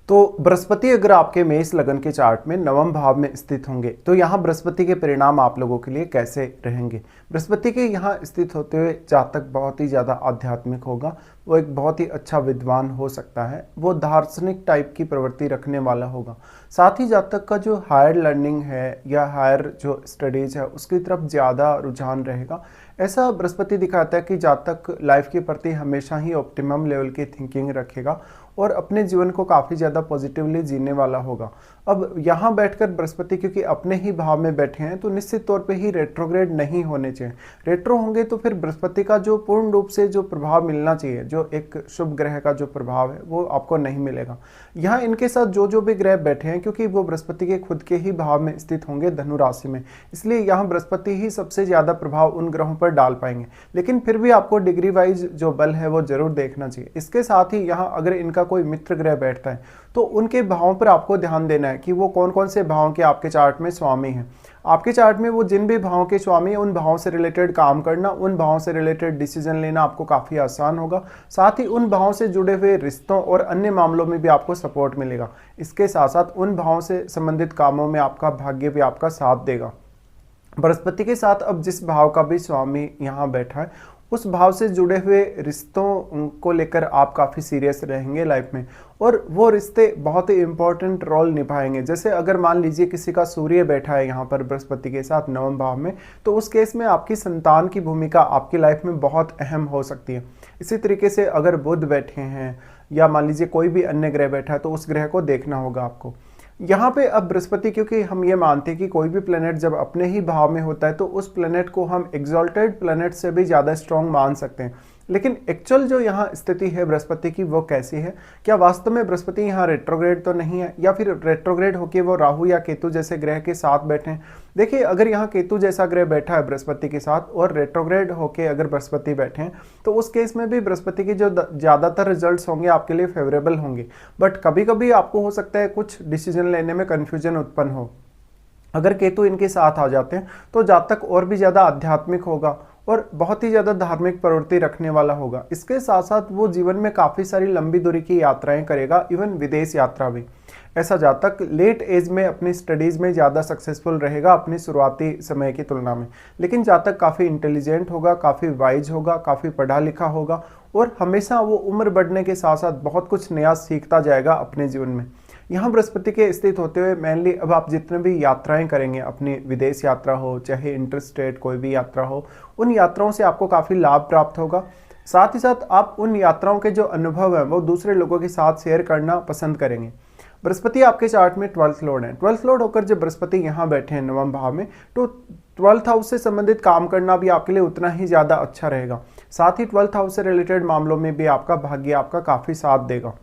तो बृहस्पति अगर आपके मेष लगन के चार्ट में नवम भाव में स्थित होंगे तो यहाँ बृहस्पति के परिणाम आप लोगों के लिए कैसे रहेंगे। बृहस्पति के यहाँ स्थित होते हुए जातक बहुत ही ज़्यादा आध्यात्मिक होगा, वो एक बहुत ही अच्छा विद्वान हो सकता है, वो दार्शनिक टाइप की प्रवृत्ति रखने वाला होगा। साथ ही जातक का जो हायर लर्निंग है या हायर जो स्टडीज है उसकी तरफ ज़्यादा रुझान रहेगा। ऐसा बृहस्पति दिखाता है कि जातक लाइफ के प्रति हमेशा ही ऑप्टिमम लेवल की थिंकिंग रखेगा और अपने जीवन को काफ़ी ज़्यादा पॉजिटिवली जीने वाला होगा। अब यहाँ बैठकर बृहस्पति क्योंकि अपने ही भाव में बैठे हैं तो निश्चित तौर पे ही रेट्रोग्रेड नहीं होने चाहिए। रेट्रो होंगे तो फिर बृहस्पति का जो पूर्ण रूप से जो प्रभाव मिलना चाहिए, जो एक शुभ ग्रह का जो प्रभाव है वो आपको नहीं मिलेगा। यहाँ इनके साथ जो भी ग्रह बैठे हैं क्योंकि वो बृहस्पति के खुद के ही भाव में स्थित होंगे धनु राशि में, इसलिए यहाँ बृहस्पति ही सबसे ज़्यादा प्रभाव उन ग्रहों पर डाल पाएंगे। लेकिन फिर भी आपको डिग्री वाइज जो बल है वो जरूर देखना चाहिए। इसके साथ ही यहाँ अगर इनका कोई मित्र ग्रह बैठता है तो उनके भावों पर आपको ध्यान देना है कि वो कौन कौन से भावों के आपके चार्ट में स्वामी हैं। आपके चार्ट में वो जिन भी भावों के स्वामी हैं उन भावों से रिलेटेड काम करना, उन भावों से रिलेटेड डिसीजन लेना आपको काफ़ी आसान होगा। साथ ही उन भावों से जुड़े हुए रिश्तों और अन्य मामलों में भी आपको सपोर्ट मिलेगा। इसके साथ साथ उन भावों से संबंधित कामों में आपका भाग्य भी आपका साथ देगा। बृहस्पति के साथ अब जिस भाव का भी स्वामी यहाँ बैठा है उस भाव से जुड़े हुए रिश्तों को लेकर आप काफ़ी सीरियस रहेंगे लाइफ में, और वो रिश्ते बहुत ही इंपॉर्टेंट रोल निभाएंगे। जैसे अगर मान लीजिए किसी का सूर्य बैठा है यहाँ पर बृहस्पति के साथ नवम भाव में, तो उस केस में आपकी संतान की भूमिका आपकी लाइफ में बहुत अहम हो सकती है। इसी तरीके से अगर बुध बैठे हैं या मान लीजिए कोई भी अन्य ग्रह बैठा है तो उस ग्रह को देखना होगा आपको। यहाँ पे अब बृहस्पति, क्योंकि हम ये मानते हैं कि कोई भी प्लेनेट जब अपने ही भाव में होता है तो उस प्लेनेट को हम एग्जॉल्टेड प्लेनेट से भी ज़्यादा स्ट्रॉन्ग मान सकते हैं। लेकिन एक्चुअल जो यहाँ स्थिति है बृहस्पति की वो कैसी है, क्या वास्तव में बृहस्पति यहाँ रेट्रोग्रेड तो नहीं है या फिर रेट्रोग्रेड होकर वो राहु या केतु जैसे ग्रह के साथ बैठे हैं। देखिए, अगर यहाँ केतु जैसा ग्रह बैठा है बृहस्पति के साथ और रेट्रोग्रेड होके अगर बृहस्पति बैठे हैं तो उस केस में भी बृहस्पति के जो ज़्यादातर रिजल्ट्स होंगे आपके लिए फेवरेबल होंगे। बट कभी कभी आपको हो सकता है कुछ डिसीजन लेने में कन्फ्यूजन उत्पन्न हो। अगर केतु इनके साथ आ जाते हैं तो जातक और भी ज़्यादा आध्यात्मिक होगा और बहुत ही ज़्यादा धार्मिक प्रवृत्ति रखने वाला होगा। इसके साथ साथ वो जीवन में काफ़ी सारी लंबी दूरी की यात्राएं करेगा, इवन विदेश यात्रा भी। ऐसा जातक लेट एज में अपनी स्टडीज़ में ज़्यादा सक्सेसफुल रहेगा अपनी शुरुआती समय की तुलना में। लेकिन जातक काफ़ी इंटेलिजेंट होगा, काफ़ी वाइज होगा, काफ़ी पढ़ा लिखा होगा और हमेशा वो उम्र बढ़ने के साथ साथ बहुत कुछ नया सीखता जाएगा अपने जीवन में। यहाँ बृहस्पति के स्थित होते हुए मेनली अब आप जितने भी यात्राएं करेंगे, अपनी विदेश यात्रा हो चाहे इंटर स्टेट कोई भी यात्रा हो, उन यात्राओं से आपको काफ़ी लाभ प्राप्त होगा। साथ ही साथ आप उन यात्राओं के जो अनुभव हैं वो दूसरे लोगों के साथ शेयर करना पसंद करेंगे। बृहस्पति आपके चार्ट में 12th लॉर्ड है। 12th लॉर्ड होकर जब बृहस्पति यहाँ बैठे हैं नवम भाव में तो 12th हाउस से संबंधित काम करना भी आपके लिए उतना ही ज़्यादा अच्छा रहेगा। साथ ही 12th हाउस से रिलेटेड मामलों में भी आपका भाग्य आपका काफ़ी साथ देगा।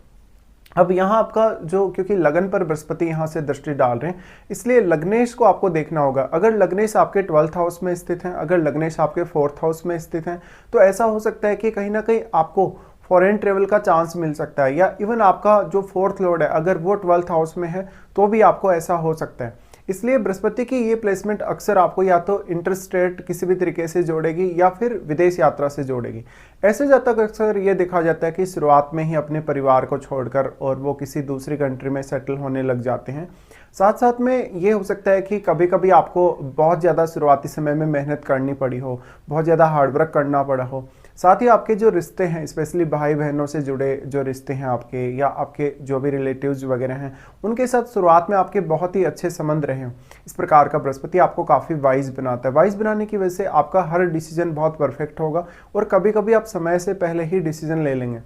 अब यहाँ आपका जो, क्योंकि लगन पर बृहस्पति यहाँ से दृष्टि डाल रहे हैं इसलिए लग्नेश को आपको देखना होगा। अगर लग्नेश आपके 12th हाउस में स्थित हैं, अगर लग्नेश आपके 4th हाउस में स्थित हैं तो ऐसा हो सकता है कि कहीं ना कहीं आपको फॉरेन ट्रेवल का चांस मिल सकता है, या इवन आपका जो 4th लॉर्ड है अगर वो 12th हाउस में है तो भी आपको ऐसा हो सकता है। इसलिए बृहस्पति की ये प्लेसमेंट अक्सर आपको या तो इंटरस्टेट किसी भी तरीके से जोड़ेगी या फिर विदेश यात्रा से जोड़ेगी। ऐसे जातक अक्सर ये देखा जाता है कि शुरुआत में ही अपने परिवार को छोड़कर और वो किसी दूसरी कंट्री में सेटल होने लग जाते हैं। साथ साथ में ये हो सकता है कि कभी कभी आपको बहुत ज़्यादा शुरुआती समय में मेहनत करनी पड़ी हो, बहुत ज़्यादा हार्डवर्क करना पड़ा हो। साथ ही आपके जो रिश्ते हैं, स्पेशली भाई बहनों से जुड़े जो रिश्ते हैं आपके, या आपके जो भी रिलेटिव्स वगैरह हैं उनके साथ शुरुआत में आपके बहुत ही अच्छे संबंध रहे हों। इस प्रकार का बृहस्पति आपको काफ़ी वाइज बनाता है। वाइज बनाने की वजह से आपका हर डिसीजन बहुत परफेक्ट होगा और कभी कभी आप समय से पहले ही डिसीजन ले लेंगे।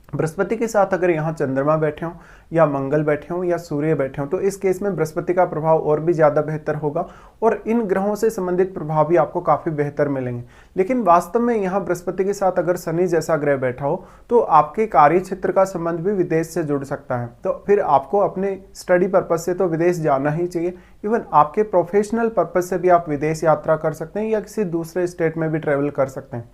बृहस्पति के साथ अगर यहाँ चंद्रमा बैठे हों या मंगल बैठे हों या सूर्य बैठे हों तो इस केस में बृहस्पति का प्रभाव और भी ज़्यादा बेहतर होगा और इन ग्रहों से संबंधित प्रभाव भी आपको काफ़ी बेहतर मिलेंगे। लेकिन वास्तव में यहाँ बृहस्पति के साथ अगर शनि जैसा ग्रह बैठा हो तो आपके कार्य क्षेत्र का संबंध भी विदेश से जुड़ सकता है। तो फिर आपको अपने स्टडी पर्पज से तो विदेश जाना ही चाहिए। इवन आपके प्रोफेशनल पर्पज से भी आप विदेश यात्रा कर सकते हैं या किसी दूसरे स्टेट में भी ट्रेवल कर सकते हैं।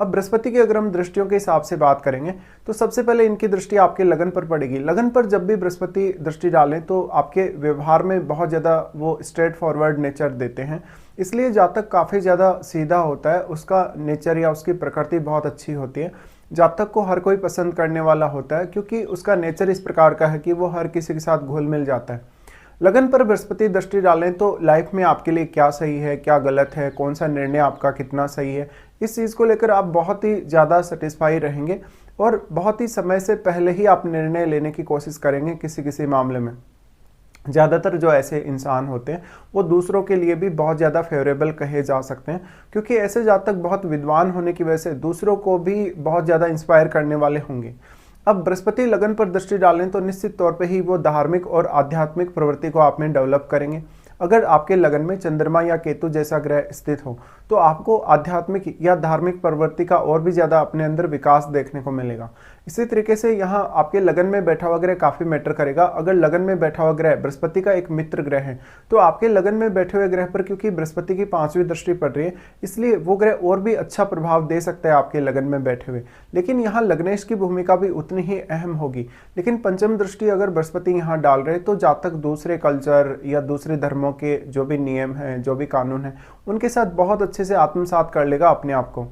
अब बृहस्पति की अगर हम दृष्टियों के हिसाब से बात करेंगे तो सबसे पहले इनकी दृष्टि आपके लगन पर पड़ेगी। लगन पर जब भी बृहस्पति दृष्टि डालें तो आपके व्यवहार में बहुत ज़्यादा वो स्ट्रेट फॉरवर्ड नेचर देते हैं, इसलिए जातक काफ़ी ज़्यादा सीधा होता है, उसका नेचर या उसकी प्रकृति बहुत अच्छी होती है। जातक को हर कोई पसंद करने वाला होता है, क्योंकि उसका नेचर इस प्रकार का है कि वो हर किसी के साथ घुल मिल जाता है। लगन पर बृहस्पति दृष्टि डालें तो लाइफ में आपके लिए क्या सही है, क्या गलत है, कौन सा निर्णय आपका कितना सही है, इस चीज़ को लेकर आप बहुत ही ज़्यादा सेटिस्फाई रहेंगे और बहुत ही समय से पहले ही आप निर्णय लेने की कोशिश करेंगे किसी किसी मामले में। ज़्यादातर जो ऐसे इंसान होते हैं वो दूसरों के लिए भी बहुत ज़्यादा फेवरेबल कहे जा सकते हैं, क्योंकि ऐसे जातक बहुत विद्वान होने की वजह से दूसरों को भी बहुत ज़्यादा इंस्पायर करने वाले होंगे। अब बृहस्पति लगन पर दृष्टि डालें तो निश्चित तौर पे ही वो धार्मिक और आध्यात्मिक प्रवृत्ति को आप में डेवलप करेंगे। अगर आपके लगन में चंद्रमा या केतु जैसा ग्रह स्थित हो तो आपको आध्यात्मिक या धार्मिक प्रवृत्ति का और भी ज़्यादा अपने अंदर विकास देखने को मिलेगा। इसी तरीके से यहाँ आपके लगन में बैठा हुआ ग्रह काफ़ी मैटर करेगा। अगर लगन में बैठा हुआ ग्रह बृहस्पति का एक मित्र ग्रह है तो आपके लगन में बैठे हुए ग्रह पर, क्योंकि बृहस्पति की 5वीं दृष्टि पड़ रही है, इसलिए वो ग्रह और भी अच्छा प्रभाव दे सकता है आपके लगन में बैठे हुए। लेकिन यहाँ लग्नेश की भूमिका भी उतनी ही अहम होगी। लेकिन पंचम दृष्टि अगर बृहस्पति यहाँ डाल रहे तो जातक दूसरे कल्चर या दूसरे धर्मों के जो भी नियम हैं, जो भी कानून हैं, उनके साथ बहुत अच्छे से आत्मसात कर लेगा अपने आप को।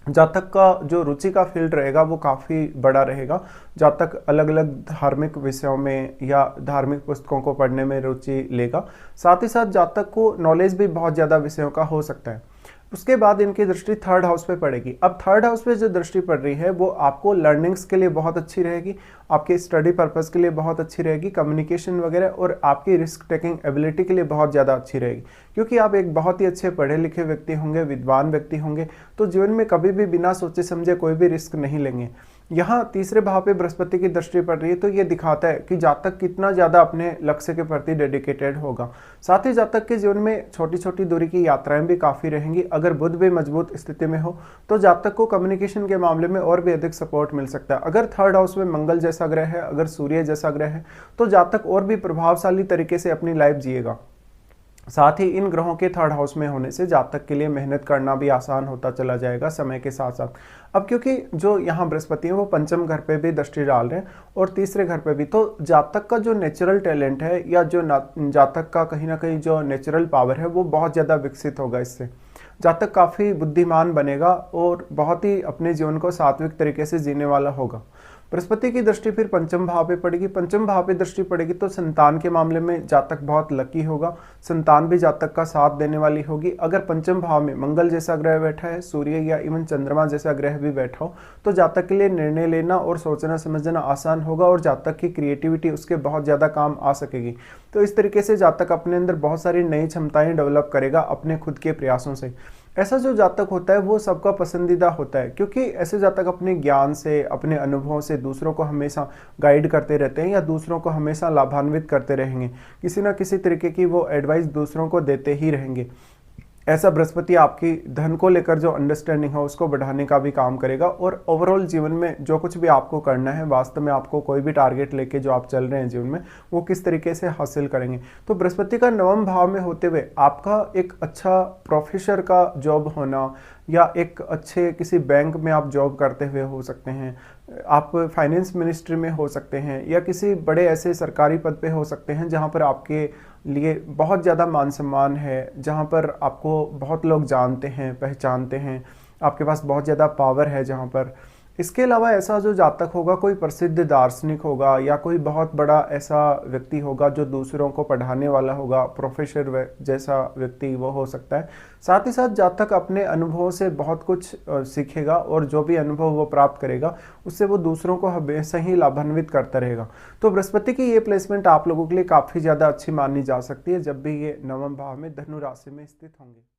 जातक का जो रुचि का फील्ड रहेगा वो काफ़ी बड़ा रहेगा। जातक अलग अलग धार्मिक विषयों में या धार्मिक पुस्तकों को पढ़ने में रुचि लेगा। साथ ही साथ जातक को नॉलेज भी बहुत ज़्यादा विषयों का हो सकता है। उसके बाद इनकी दृष्टि 3rd हाउस पे पड़ेगी। अब 3rd हाउस पे जो दृष्टि पड़ रही है वो आपको लर्निंग्स के लिए बहुत अच्छी रहेगी, आपके स्टडी पर्पस के लिए बहुत अच्छी रहेगी, कम्युनिकेशन वगैरह और आपकी रिस्क टेकिंग एबिलिटी के लिए बहुत ज़्यादा अच्छी रहेगी, क्योंकि आप एक बहुत ही अच्छे पढ़े लिखे व्यक्ति होंगे, विद्वान व्यक्ति होंगे, तो जीवन में कभी भी बिना सोचे समझे कोई भी रिस्क नहीं लेंगे। यहाँ तीसरे भाव पे बृहस्पति की दृष्टि पड़ रही है तो ये दिखाता है कि जातक कितना ज़्यादा अपने लक्ष्य के प्रति डेडिकेटेड होगा। साथ ही जातक के जीवन में छोटी छोटी दूरी की यात्राएं भी काफ़ी रहेंगी। अगर बुध भी मजबूत स्थिति में हो तो जातक को कम्युनिकेशन के मामले में और भी अधिक सपोर्ट मिल सकता है। अगर 3rd हाउस में मंगल जैसा ग्रह है, अगर सूर्य जैसा ग्रह है, तो जातक और भी प्रभावशाली तरीके से अपनी लाइफ जिएगा। साथ ही इन ग्रहों के 3rd हाउस में होने से जातक के लिए मेहनत करना भी आसान होता चला जाएगा समय के साथ साथ। अब क्योंकि जो यहाँ बृहस्पति है वो पंचम घर पे भी दृष्टि डाल रहे हैं और तीसरे घर पे भी, तो जातक का जो नेचुरल टैलेंट है या जो जातक का कहीं ना कहीं जो नेचुरल पावर है वो बहुत ज़्यादा विकसित होगा। इससे जातक काफ़ी बुद्धिमान बनेगा और बहुत ही अपने जीवन को सात्विक तरीके से जीने वाला होगा। बृहस्पति की दृष्टि फिर पंचम भाव पे पड़ेगी। पंचम भाव पे दृष्टि पड़ेगी तो संतान के मामले में जातक बहुत लकी होगा। संतान भी जातक का साथ देने वाली होगी। अगर पंचम भाव में मंगल जैसा ग्रह बैठा है, सूर्य या इवन चंद्रमा जैसा ग्रह भी बैठा हो, तो जातक के लिए निर्णय लेना और सोचना समझना आसान होगा और जातक की क्रिएटिविटी उसके बहुत ज़्यादा काम आ सकेगी। तो इस तरीके से जातक अपने अंदर बहुत सारी नई क्षमताएं डेवलप करेगा अपने खुद के प्रयासों से। ऐसा जो जातक होता है वो सबका पसंदीदा होता है, क्योंकि ऐसे जातक अपने ज्ञान से, अपने अनुभवों से दूसरों को हमेशा गाइड करते रहते हैं या दूसरों को हमेशा लाभान्वित करते रहेंगे। किसी ना किसी तरीके की वो एडवाइस दूसरों को देते ही रहेंगे। ऐसा बृहस्पति आपकी धन को लेकर जो अंडरस्टैंडिंग है उसको बढ़ाने का भी काम करेगा और ओवरऑल जीवन में जो कुछ भी आपको करना है, वास्तव में आपको कोई भी टारगेट लेके जो आप चल रहे हैं जीवन में, वो किस तरीके से हासिल करेंगे। तो बृहस्पति का 9वें भाव में होते हुए आपका एक अच्छा प्रोफेसर का जॉब होना या एक अच्छे किसी बैंक में आप जॉब करते हुए हो सकते हैं, आप फाइनेंस मिनिस्ट्री में हो सकते हैं या किसी बड़े ऐसे सरकारी पद पे हो सकते हैं जहाँ पर आपके लिए बहुत ज़्यादा मान सम्मान है, जहाँ पर आपको बहुत लोग जानते हैं, पहचानते हैं, आपके पास बहुत ज़्यादा पावर है जहाँ पर। इसके अलावा ऐसा जो जातक होगा कोई प्रसिद्ध दार्शनिक होगा या कोई बहुत बड़ा ऐसा व्यक्ति होगा जो दूसरों को पढ़ाने वाला होगा, प्रोफेसर जैसा व्यक्ति वो हो सकता है। साथ ही साथ जातक अपने अनुभवों से बहुत कुछ सीखेगा और जो भी अनुभव वो प्राप्त करेगा उससे वो दूसरों को हमेशा ही लाभान्वित करता रहेगा। तो बृहस्पति की ये प्लेसमेंट आप लोगों के लिए काफ़ी ज़्यादा अच्छी मानी जा सकती है जब भी ये 9वें भाव में धनु राशि में स्थित होंगे।